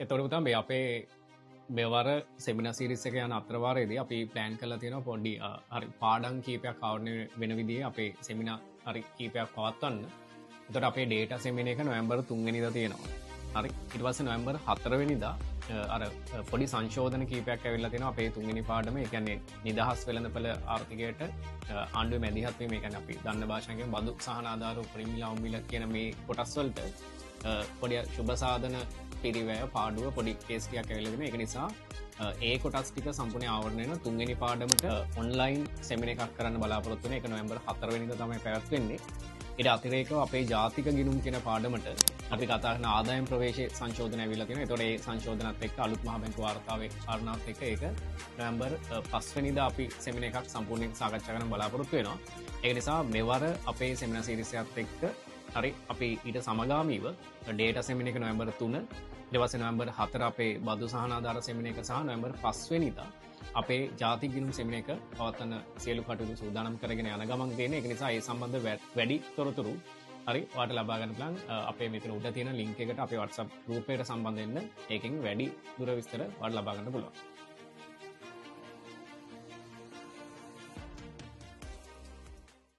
එතොට තම අපේ මෙවර සෙමින සිරිස්සක යන අත්‍රවාරයේදී අපි ප්ලෑන් කල තියෙන පොඩ්ඩි හරි පාඩන් කීපයක් කවරණය වෙන විදිේ අපේ සෙමින හරි කීපයක් පවත්වන්න තොට අපේ ඩේට සෙමින එක නොවම්බර් තුන්ගනිද තියෙනවා හරි ඉටවස නොවම්බර් හතරවෙනිදා අර පොඩි සංශෝධන කීපයක් ඇවිල්ල තියෙන අපේ තුන්ගනි පාඩම එකන්නේ නිදහස් වෙළඳපල ආර්ථිකයට ආණ්ඩුව මැදිහත්වීම එකන අපි දන්න භාෂාවකින් බදු සහනාධාර උපරිමිලා උම්මිල කියන මේ කොටස්වලට පොඩි ශුභසාධන පිරිවැය පාඩුව පොඩි කේස්කයක් ඇවිලගෙන එක නිසා ඒ කොටස් ටික සම්පූර්ණ ආවරණයන තුන්වෙනි පාඩමට ඔන්ලයින් සෙමින එකක් කරන්න බලාපොරොත්තුන එක නොවම්බර් 4 වෙනිදා තමයි පැවැත්වෙන්නේ. ඊට අතිරේකව අපේ ජාතික ගිණුම් කියන පාඩමට අපි කතා කරන ආදායම් ප්‍රවේශ සංශෝධන ඇවිල්ලා තියෙනවා. ඒතකොට ඒ සංශෝධනත් එක්ක අලුත් මහ බැංකු වාර්තාවේ කාරණාත් එක්ක ඒක නොවැම්බර් 5 වෙනිදා අපි සෙමින එකක් සම්පූර්ණයෙන් සාකච්ඡා කරන්න බලාපොරොත්තු වෙනවා. ඒක නිසා මෙවර අපේ සෙමිනාර් සීරීස් එකත් එක්ක හරි අපි ඊට සමගාමීව ඩේටා සෙමින එක නොවැම්බර් 3 ඊට පස්සේ නොවැම්බර් 4 අපේ බදු සහනාධාර සෙමින එක සහ නොවැම්බර් 5 වෙනිදා අපේ ජාතික ගිණුම් සෙමින එක පවත්වන සියලු කටයුතු සූදානම් කරගෙන යන ගමන් තියෙන. ඒක නිසා ඒ සම්බන්ධ වැඩි තොරතුරු හරි ඔයාලට ලබා ගන්න පුළුවන් අපේ මෙතන උඩ තියෙන link එකට අපේ WhatsApp group එකට සම්බන්ධ වෙන්න. ඒකෙන් වැඩි දුර විස්තර ඔයාලට ලබා ගන්න පුළුවන්.